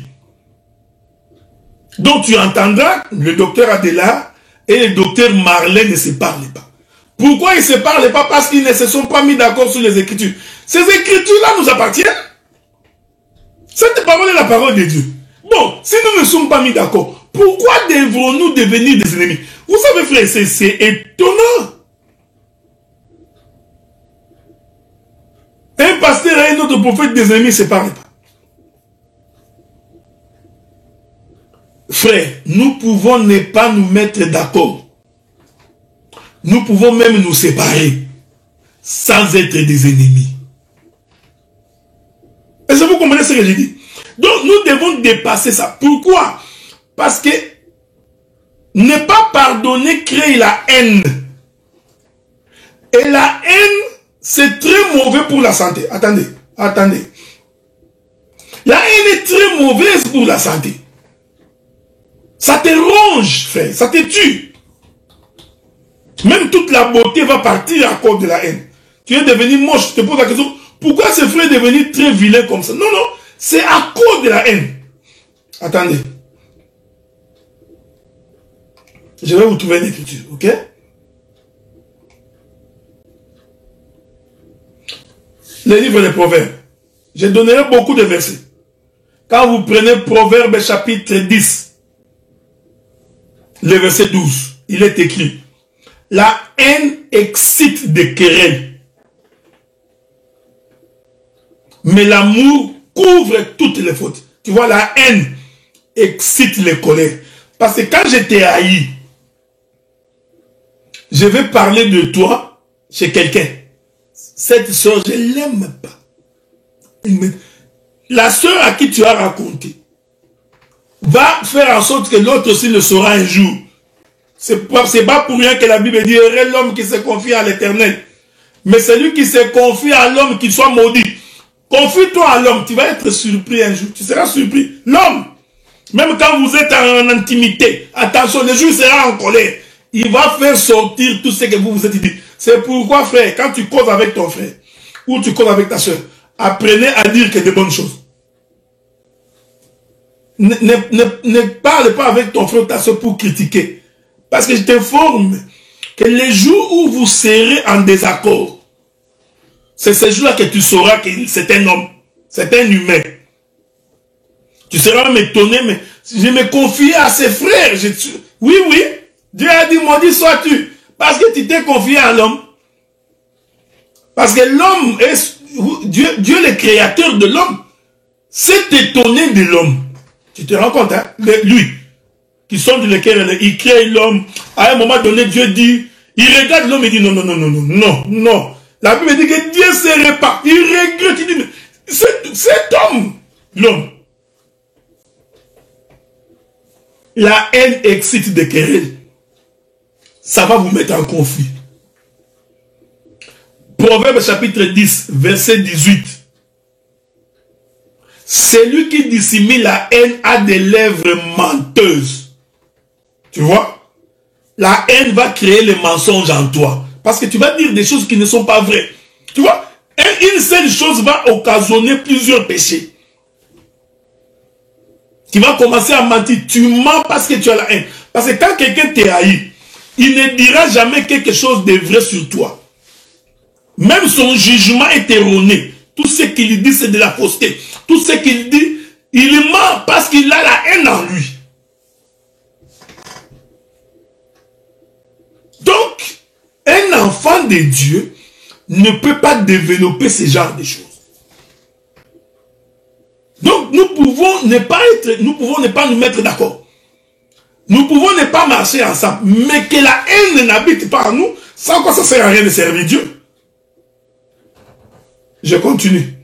Donc tu entendras le docteur Adela et le docteur Marley ne se parlent pas. Pourquoi ils ne se parlent pas? Parce qu'ils ne se sont pas mis d'accord sur les Écritures. Ces Écritures-là nous appartiennent. Cette parole est la parole de Dieu. Bon, si nous ne sommes pas mis d'accord, pourquoi devrons-nous devenir des ennemis? Vous savez, frère, c'est étonnant. Un pasteur et un autre prophète des ennemis ne se parlent pas. Frère, nous pouvons ne pas nous mettre d'accord. Nous pouvons même nous séparer sans être des ennemis. Est-ce que vous comprenez ce que je dis? Donc nous devons dépasser ça. Pourquoi? Parce que ne pas pardonner crée la haine. Et la haine, c'est très mauvais pour la santé. Attendez, attendez. La haine est très mauvaise pour la santé. Ça te ronge, frère. Ça te tue. Même toute la beauté va partir à cause de la haine. Tu es devenu moche. Je te pose la question. Pourquoi ce frère est devenu très vilain comme ça? Non, non. C'est à cause de la haine. Attendez. Je vais vous trouver une écriture. Ok? Le livre des Proverbes. Je donnerai beaucoup de versets. Quand vous prenez Proverbes chapitre 10, le verset 12, il est écrit: la haine excite des querelles, mais l'amour couvre toutes les fautes. Tu vois, la haine excite les colères. Parce que quand je t'ai haï, je vais parler de toi chez quelqu'un. Cette soeur, je ne l'aime pas. La soeur à qui tu as raconté va faire en sorte que l'autre aussi le saura un jour. C'est pas pour rien que la Bible dit: heureux l'homme qui se confie à l'Éternel. Mais celui qui se confie à l'homme, qu'il soit maudit. Confie-toi à l'homme, tu vas être surpris un jour. Tu seras surpris. L'homme, même quand vous êtes en intimité, attention, le jour sera en colère. Il va faire sortir tout ce que vous vous êtes dit. C'est pourquoi, frère, quand tu causes avec ton frère, ou tu causes avec ta soeur, apprenez à dire que de bonnes choses. Ne parle pas avec ton frère ou ta soeur pour critiquer. Parce que je t'informe que les jours où vous serez en désaccord, c'est ce jour-là que tu sauras que c'est un homme, c'est un humain. Tu seras même étonné, mais je me confie à ses frères. Oui, oui, Dieu a dit: maudit sois-tu, parce que tu t'es confié à l'homme. Parce que l'homme est Dieu le créateur de l'homme, s'est étonné de l'homme. Tu te rends compte, hein? Lui, qui sonde le cœur, il crée l'homme. À un moment donné, Dieu dit, il regarde l'homme et dit: non, non, non, non, non, non, non. La Bible dit que Dieu se répare. Il regrette, il dit: cet homme, l'homme. La haine excite des querelles. Ça va vous mettre en conflit. Proverbe chapitre 10, verset 18. Celui qui dissimule la haine a des lèvres menteuses. Tu vois? La haine va créer les mensonges en toi. Parce que tu vas dire des choses qui ne sont pas vraies. Tu vois? Une seule chose va occasionner plusieurs péchés. Tu vas commencer à mentir. Tu mens parce que tu as la haine. Parce que quand quelqu'un te haït, il ne dira jamais quelque chose de vrai sur toi. Même son jugement est erroné. Tout ce qu'il dit, c'est de la fausseté. Tout ce qu'il dit, il ment parce qu'il a la haine en lui. Donc, un enfant de Dieu ne peut pas développer ce genre de choses. Donc, nous pouvons ne pas nous mettre d'accord. Nous pouvons ne pas marcher ensemble. Mais que la haine n'habite pas en nous, sans quoi ça ne sert à rien de servir Dieu. Je continue.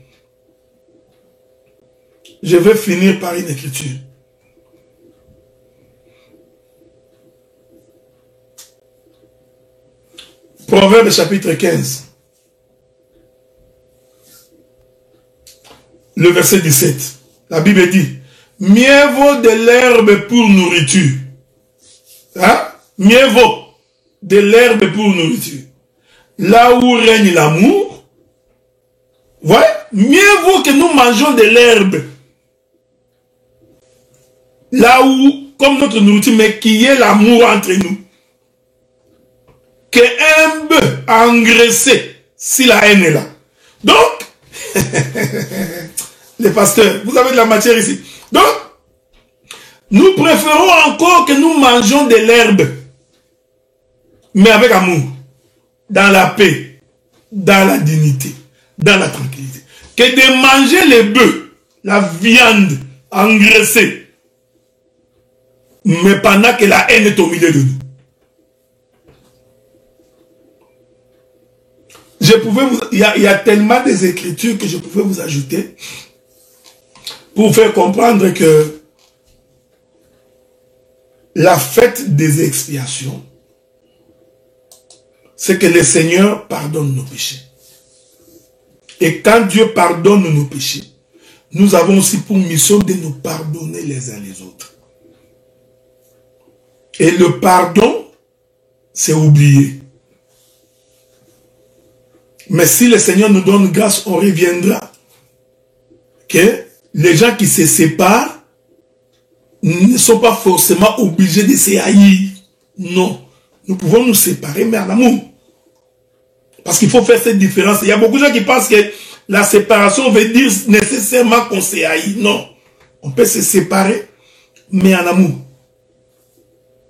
Je vais finir par une écriture. Proverbe chapitre 15. Le verset 17. La Bible dit, mieux vaut de l'herbe pour nourriture. Hein? Mieux vaut de l'herbe pour nourriture. Là où règne l'amour, ouais, mieux vaut que nous mangeons de l'herbe. Là où, comme notre nourriture, mais qu'il y ait l'amour entre nous. Qu'un bœuf engraissé, si la haine est là. Donc, les pasteurs, vous avez de la matière ici. Donc, nous préférons encore que nous mangeons de l'herbe, mais avec amour, dans la paix, dans la dignité, dans la tranquillité, que de manger les bœufs, la viande engraissée, mais pendant que la haine est au milieu de nous. Il y a tellement des écritures que je pouvais vous ajouter pour faire comprendre que la fête des expiations, c'est que le Seigneur pardonne nos péchés. Et quand Dieu pardonne nos péchés, nous avons aussi pour mission de nous pardonner les uns les autres. Et le pardon, c'est oublier. Mais si le Seigneur nous donne grâce, on reviendra. Que les gens qui se séparent ne sont pas forcément obligés de se haïr. Non. Nous pouvons nous séparer, mais en amour. Parce qu'il faut faire cette différence. Il y a beaucoup de gens qui pensent que la séparation veut dire nécessairement qu'on se haït. Non. On peut se séparer, mais en amour.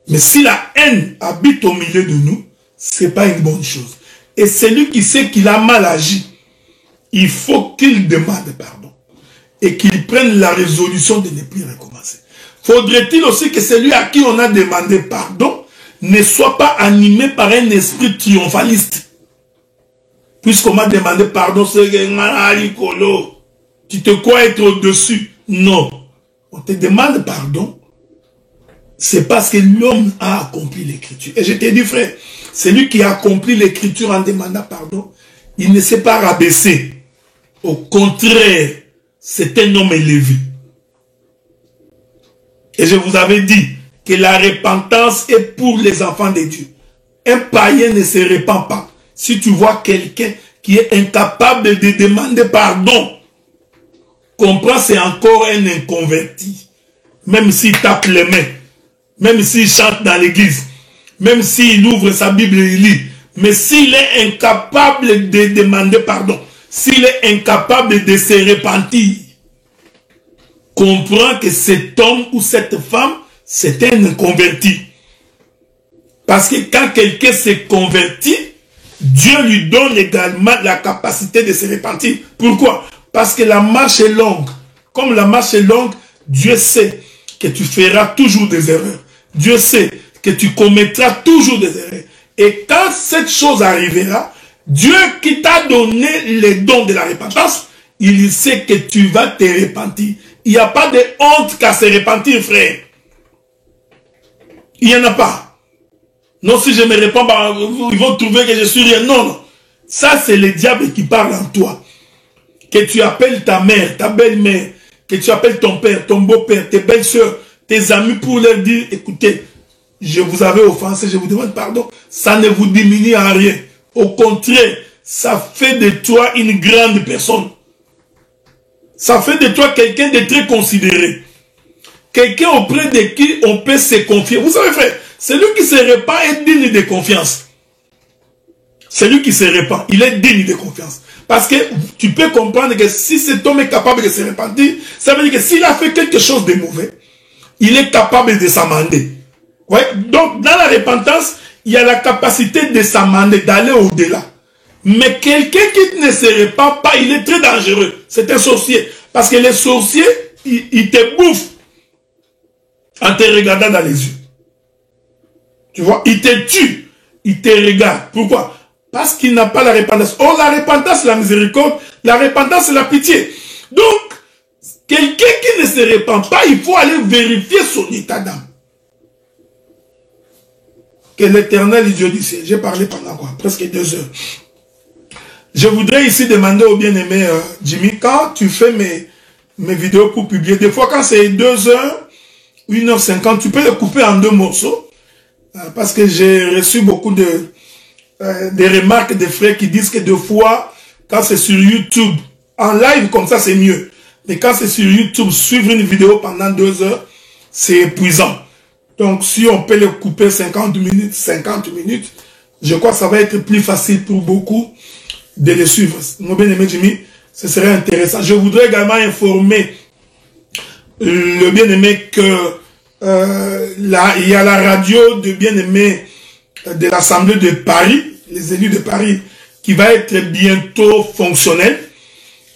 Mais si la haine habite au milieu de nous, ce n'est pas une bonne chose. Et celui qui sait qu'il a mal agi, il faut qu'il demande pardon. Et qu'il prenne la résolution de ne plus recommencer. Faudrait-il aussi que celui à qui on a demandé pardon ne soit pas animé par un esprit triomphaliste. Puisqu'on m'a demandé pardon, c'est que tu te crois être au-dessus. Non. On te demande pardon. C'est parce que l'homme a accompli l'écriture. Et je t'ai dit, frère, celui qui a accompli l'écriture en demandant pardon, il ne s'est pas rabaissé. Au contraire, c'est un homme élevé. Et je vous avais dit que la repentance est pour les enfants de Dieu. Un païen ne se repent pas. Si tu vois quelqu'un qui est incapable de demander pardon, comprends, c'est encore un inconverti. Même s'il tape les mains, même s'il chante dans l'église, même s'il ouvre sa Bible et il lit, mais s'il est incapable de demander pardon, s'il est incapable de se repentir, comprends que cet homme ou cette femme, c'est un inconverti. Parce que quand quelqu'un s'est converti, Dieu lui donne également la capacité de se repentir. Pourquoi? Parce que la marche est longue. Comme la marche est longue, Dieu sait que tu feras toujours des erreurs. Dieu sait que tu commettras toujours des erreurs. Et quand cette chose arrivera, Dieu qui t'a donné les dons de la repentance, il sait que tu vas te repentir. Il n'y a pas de honte qu'à se repentir, frère. Il n'y en a pas. Non, si je me réponds, bah, ils vont trouver que je suis rien. Non, non. Ça, c'est le diable qui parle en toi. Que tu appelles ta mère, ta belle-mère, que tu appelles ton père, ton beau-père, tes belles-sœurs, tes amis pour leur dire, écoutez, je vous avais offensé, je vous demande pardon. Ça ne vous diminue en rien. Au contraire, ça fait de toi une grande personne. Ça fait de toi quelqu'un de très considéré. Quelqu'un auprès de qui on peut se confier. Vous savez, frère, celui qui se répand est digne de confiance. celui qui se répand, il est digne de confiance. Parce que tu peux comprendre que si cet homme est capable de se repentir, ça veut dire que s'il a fait quelque chose de mauvais, il est capable de s'amender. Ouais? Donc, dans la repentance, il y a la capacité de s'amender, d'aller au-delà. Mais quelqu'un qui ne se répand pas, il est très dangereux. C'est un sorcier. Parce que les sorciers, ils te bouffent en te regardant dans les yeux. Tu vois, il te tue, il te regarde. Pourquoi? Parce qu'il n'a pas la repentance. Oh, la repentance, c'est la miséricorde. La repentance, c'est la pitié. Donc, quelqu'un qui ne se répand pas, il faut aller vérifier son état d'âme. Que l'Éternel, Dieu du ciel, j'ai parlé pendant quoi? Presque 2 heures. Je voudrais ici demander au bien-aimé Jimmy, quand tu fais mes vidéos pour publier, des fois quand c'est 2 heures, 1h50, tu peux les couper en 2 morceaux. Parce que j'ai reçu beaucoup des remarques des frères qui disent que des fois, quand c'est sur YouTube, en live comme ça, c'est mieux. Mais quand c'est sur YouTube, suivre une vidéo pendant 2 heures, c'est épuisant. Donc, si on peut le couper 50 minutes, je crois que ça va être plus facile pour beaucoup de les suivre. Mon bien-aimé Jimmy, ce serait intéressant. Je voudrais également informer le bien-aimé que il y a la radio de bien-aimé de l'Assemblée de Paris, les élus de Paris, qui va être bientôt fonctionnelle.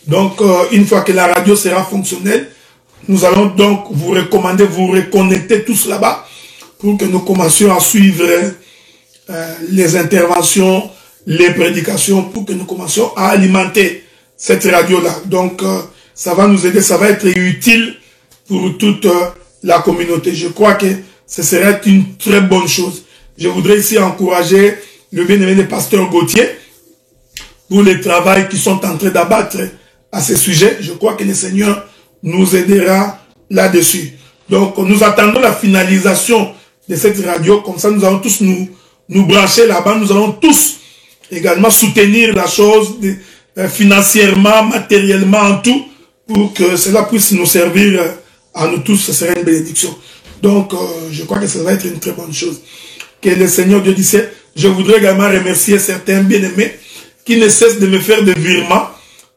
Donc, une fois que la radio sera fonctionnelle, nous allons donc vous recommander, vous reconnecter tous là-bas pour que nous commencions à suivre les interventions, les prédications, pour que nous commencions à alimenter cette radio-là. Donc, ça va nous aider, ça va être utile pour toute la communauté. Je crois que ce serait une très bonne chose. Je voudrais ici encourager le bien-aimé de pasteur Gauthier pour le travail qu'ils sont en train d'abattre à ce sujet. Je crois que le Seigneur nous aidera là-dessus. Donc, nous attendons la finalisation de cette radio. Comme ça, nous allons tous nous brancher là-bas. Nous allons tous également soutenir la chose financièrement, matériellement, en tout, pour que cela puisse nous servir à nous tous. Ce serait une bénédiction. Donc, je crois que ça va être une très bonne chose. Que le Seigneur Dieu du ciel, je voudrais également remercier certains bien-aimés qui ne cessent de me faire des virements.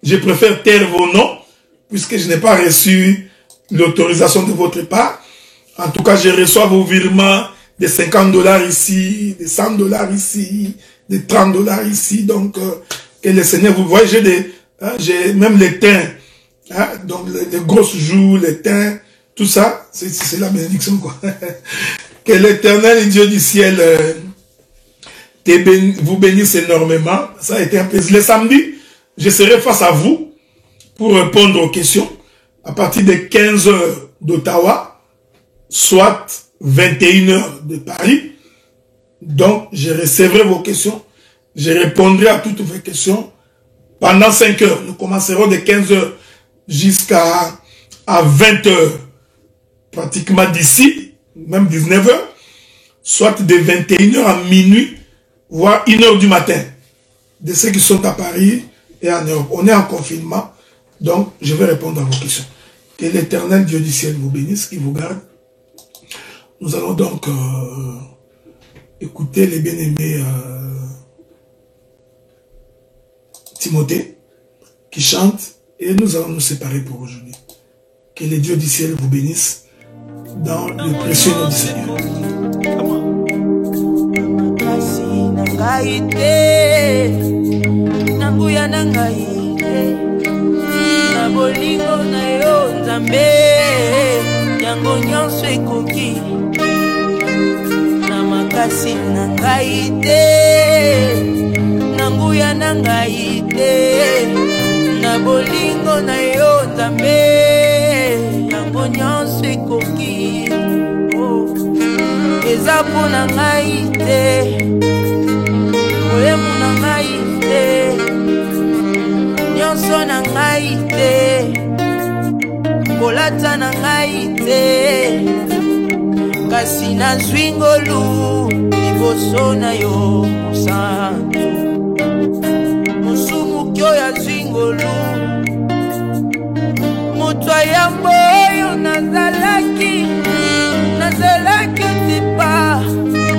Je préfère taire vos noms, puisque je n'ai pas reçu l'autorisation de votre part. En tout cas, je reçois vos virements de $50 ici, de $100 ici, de $30 ici. Donc, que le Seigneur, vous voyez, j'ai même les teints, hein, donc les grosses joues, les teints, tout ça, c'est la bénédiction, quoi. Que l'Éternel Dieu du ciel vous bénisse énormément. Ça a été un plaisir. Le samedi, je serai face à vous pour répondre aux questions à partir de 15 h d'Ottawa, soit 21 h de Paris. Donc, je recevrai vos questions. Je répondrai à toutes vos questions pendant 5 heures. Nous commencerons de 15 h jusqu'à 20 h, pratiquement d'ici, même 19 h, soit de 21 h à minuit, voire 1 h du matin, de ceux qui sont à Paris et en Europe. On est en confinement, donc je vais répondre à vos questions. Que l'Éternel Dieu du ciel vous bénisse, qu'il vous garde. Nous allons donc écouter les bien-aimés Timothée qui chante et nous allons nous séparer pour aujourd'hui. Que le Dieu du ciel vous bénisse dans le précieux nom du Seigneur. Kasi na ngai te, na nguya na ngai te, na bolingo na yo Nzambe, yango nyonso ekoki. Eza mpo na ngai te, boyemu na ngai te, nyonso na ngai te, kolata na ngai te. Kasi nazwi ngolu liboso na yo mosantu, mosumuki oyo azwi ngolu. Moto ayambo oyo nazalaki tipa,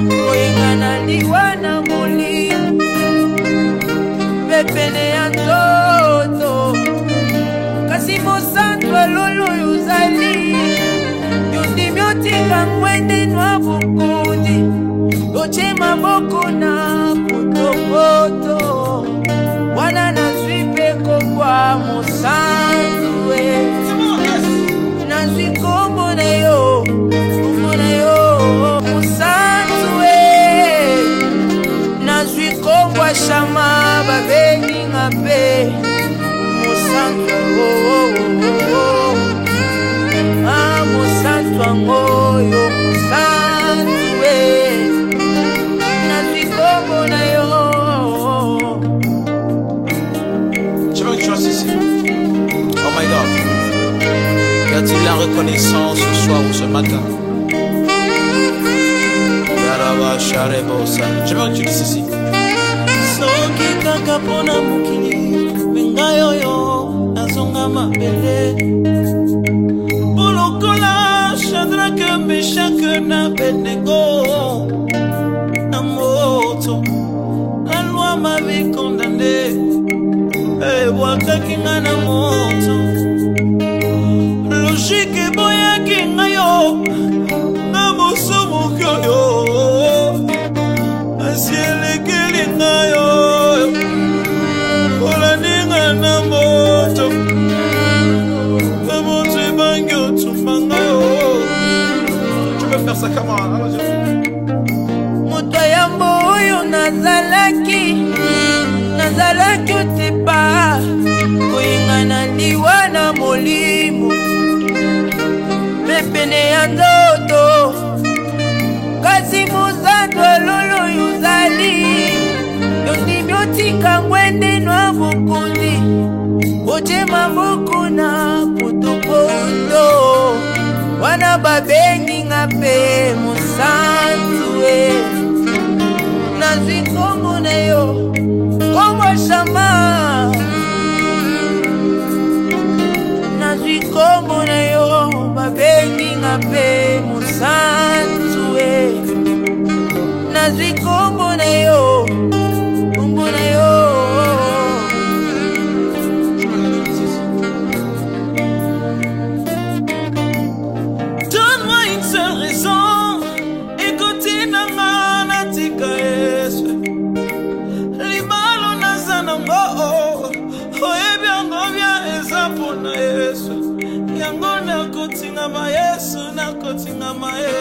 koyenga na liwa na molimo, pene ya nzoto kasi mosantu lolo yozali yondimi otika ngwende nwa bukundi oche maboko na potopoto wana nazwi pe kokwa mosantu nazwi kombo na yo mosantu nazwi kombo shama babengi ngape mosantu mosantu angoyo mosantu nazwi kombo na yo. J'aimerais que tu restes ici. Oh my God. Y a-t-il la reconnaissance ce soir ou ce matin? J'aimerais que tu dises ici. Soki kaka pona mukili mengayo yo nazonga mabele Polokola Shadraka Meshaka na Abednego na moto la loi m'avait condamné et wakaki nga na moto logique boya kinga yo na bosomo yo asiele kelinga yo ola ninga na moto bamoto bangi otumbanga yo. Tu peux faire ça comment? Moto ya moyo nazalaki otepa koyinga na liwa na molimo mepene ya nzoto kasi mosantu lolo yozali yondimi otika ngwende nwa bukundi oche maboko na potopoto wana babengi ngape mosantu nazwi kombo na yo kombo shama nazwi kombo na yo babengi ngape mosantu nazwi kombo na yo kombo na yo. Donne-moi une seule raison et continue à natika yesu libalo nazanango oyebi yango bia eza mpona yesu yango nakotingama yesu nakotingama ye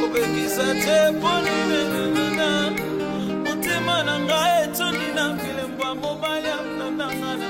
kobekisa te mponinenena motema na ngai etondi na bilembo ya mobali ya mnandanga na